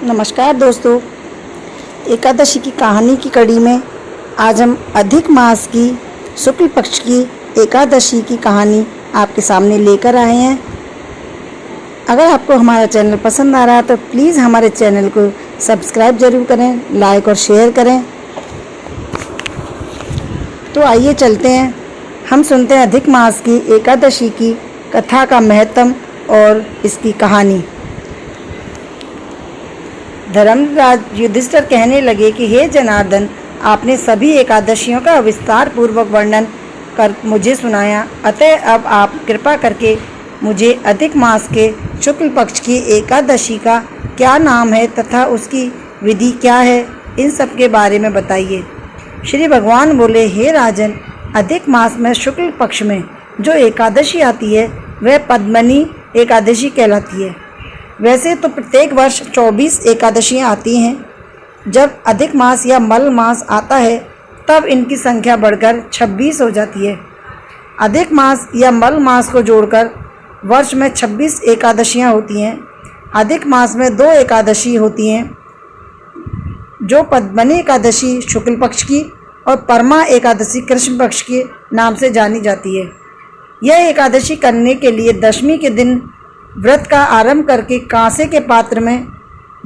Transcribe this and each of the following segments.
नमस्कार दोस्तों, एकादशी की कहानी की कड़ी में आज हम अधिक मास की शुक्ल पक्ष की एकादशी की कहानी आपके सामने लेकर आए हैं। अगर आपको हमारा चैनल पसंद आ रहा है तो प्लीज़ हमारे चैनल को सब्सक्राइब ज़रूर करें, लाइक और शेयर करें। तो आइए चलते हैं, हम सुनते हैं अधिक मास की एकादशी की कथा का महत्व और इसकी कहानी। धर्मराज युधिष्ठिर कहने लगे कि हे जनार्दन, आपने सभी एकादशियों का विस्तार पूर्वक वर्णन कर मुझे सुनाया, अतः अब आप कृपा करके मुझे अधिक मास के शुक्ल पक्ष की एकादशी का क्या नाम है तथा उसकी विधि क्या है, इन सब के बारे में बताइए। श्री भगवान बोले, हे राजन, अधिक मास में शुक्ल पक्ष में जो एकादशी आती है वह पद्मनी एकादशी कहलाती है। वैसे तो प्रत्येक वर्ष 24 एकादशियाँ आती हैं। जब अधिक मास या मल मास आता है तब इनकी संख्या बढ़कर 26 हो जाती है। अधिक मास या मल मास को जोड़कर वर्ष में 26 एकादशियाँ होती हैं। अधिक मास में 2 एकादशी होती हैं, जो पद्मनी एकादशी शुक्ल पक्ष की और परमा एकादशी कृष्ण पक्ष के नाम से जानी जाती है। यह एकादशी करने के लिए दशमी के दिन व्रत का आरंभ करके कांसे के पात्र में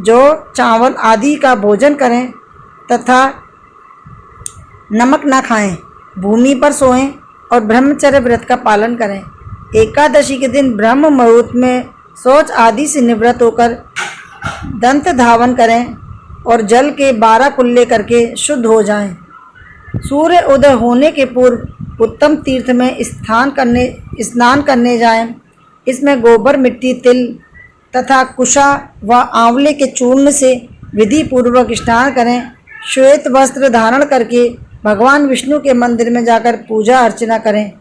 जो चावल आदि का भोजन करें तथा नमक न खाएं, भूमि पर सोएं और ब्रह्मचर्य व्रत का पालन करें। एकादशी के दिन ब्रह्म मुहूर्त में शौच आदि से निवृत्त होकर दंत धावन करें और जल के 12 कुल्ले करके शुद्ध हो जाएं। सूर्य उदय होने के पूर्व उत्तम तीर्थ में स्नान करने जाएं। इसमें गोबर, मिट्टी, तिल तथा कुशा व आंवले के चूर्ण से विधि पूर्वक स्नान करें। श्वेत वस्त्र धारण करके भगवान विष्णु के मंदिर में जाकर पूजा अर्चना करें।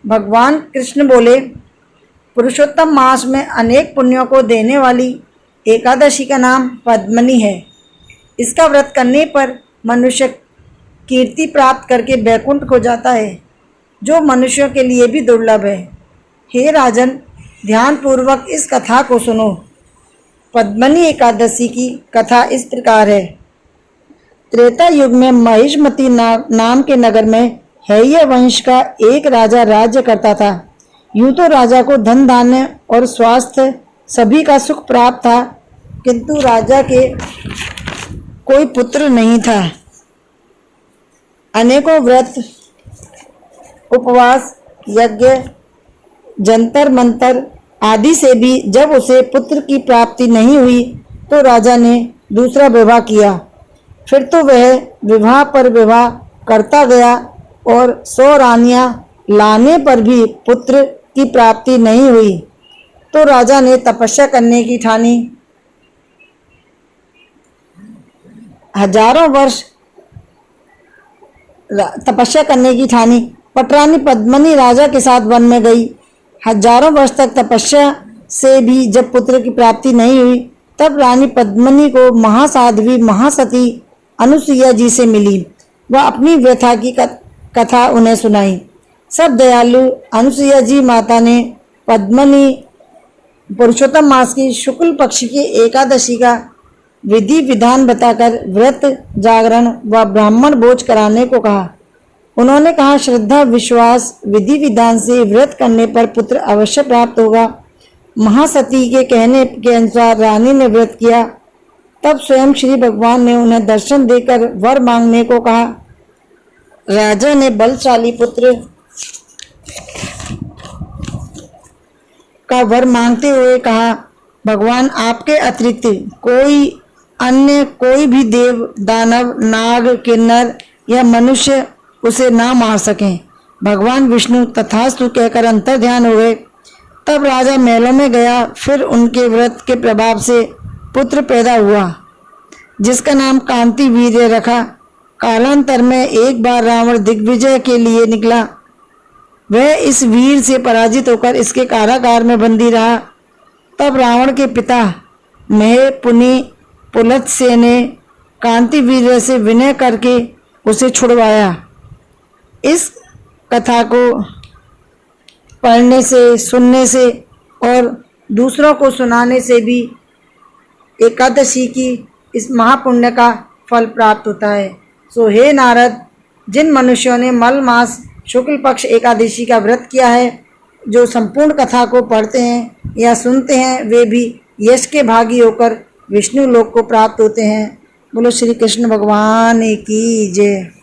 भगवान कृष्ण बोले, पुरुषोत्तम मास में अनेक पुण्यों को देने वाली एकादशी का नाम पद्मनी है। इसका व्रत करने पर मनुष्य कीर्ति प्राप्त करके वैकुंठ को जाता है, जो मनुष्यों के लिए भी दुर्लभ है। हे राजन, ध्यानपूर्वक इस कथा को सुनो। पद्मनी एकादशी की कथा इस प्रकार है। त्रेता युग में महिष्मती नाम के नगर में हैय वंश का एक राजा राज्य करता था। यूं तो राजा को धन धान्य और स्वास्थ्य सभी का सुख प्राप्त था, किंतु राजा के कोई पुत्र नहीं था। अनेकों व्रत, उपवास, यज्ञ, जंतर मंतर आदि से भी जब उसे पुत्र की प्राप्ति नहीं हुई तो राजा ने दूसरा विवाह किया। फिर तो वह विवाह पर विवाह करता गया और 100 रानियां लाने पर भी पुत्र की प्राप्ति नहीं हुई। तो राजा ने तपस्या करने की ठानी। हजारों वर्ष तपस्या करने की ठानी। पटरानी पद्मनी राजा के साथ वन में गई। हजारों वर्ष तक तपस्या से भी जब पुत्र की प्राप्ति नहीं हुई तब रानी पद्मनी को महासाध्वी महासती अनुसुईया जी से मिली। वह अपनी व्यथा की कथा उन्हें सुनाई। सब दयालु अनुसुईया जी माता ने पद्मनी पुरुषोत्तम मास की शुक्ल पक्ष की एकादशी का विधि विधान बताकर व्रत, जागरण व ब्राह्मण भोज कराने को कहा। उन्होंने कहा, श्रद्धा, विश्वास, विधि विधान से व्रत करने पर पुत्र अवश्य प्राप्त होगा। महासती के कहने के अनुसार रानी ने व्रत किया। तब स्वयं श्री भगवान ने उन्हें दर्शन देकर वर मांगने को कहा। राजा ने बलशाली पुत्र का वर मांगते हुए कहा, भगवान, आपके अतिरिक्त कोई भी देव, दानव, नाग, किन्नर या मनुष्य उसे ना मार सकें। भगवान विष्णु तथास्तु कहकर अंतर ध्यान हो गए। तब राजा महलों में गया। फिर उनके व्रत के प्रभाव से पुत्र पैदा हुआ, जिसका नाम कांति वीर्य रखा। कालांतर में एक बार रावण दिग्विजय के लिए निकला। वह इस वीर से पराजित होकर इसके कारागार में बंदी रहा। तब रावण के पिता महे पुनि पुलत्स्य ने कांति वीर्य से विनय करके उसे छुड़वाया। इस कथा को पढ़ने से, सुनने से और दूसरों को सुनाने से भी एकादशी की इस महापुण्य का फल प्राप्त होता है। सो हे नारद, जिन मनुष्यों ने मल मास शुक्ल पक्ष एकादशी का व्रत किया है, जो संपूर्ण कथा को पढ़ते हैं या सुनते हैं, वे भी यश के भागी होकर विष्णु लोक को प्राप्त होते हैं। बोलो श्री कृष्ण भगवान की जय।